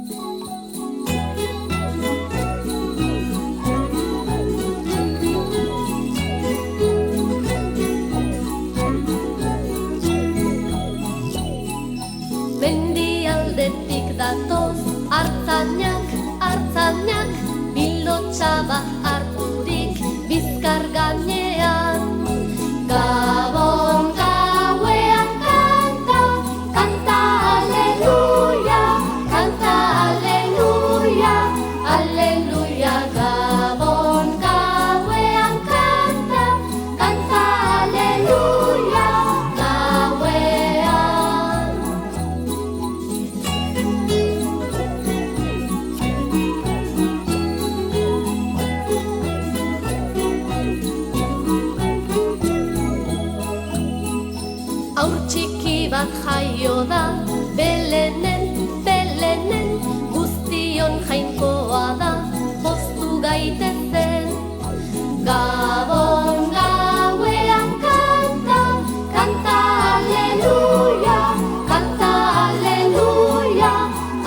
Mendialdetik datoz artzainak, artzainak, pilotxa bat harturik bizkar gainean. Gabon gauean kanta, kanta aleluia, kanta aleluia, aleluia. Gabon gauean kanta, kanta aleluia, gauean. Haur txiki bat jaio da, Belenen, Belenen, guztion jainkoa da, poztu gaitezen. Gabon gauean kanta, kanta aleluia, kanta aleluia,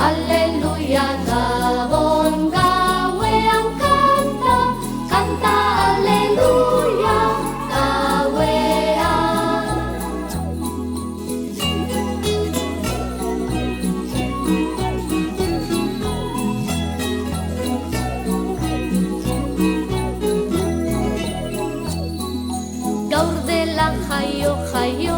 aleluia. Gabon gauean kanta, kanta aleluia, gauean. Gaur dela jaio, jaio,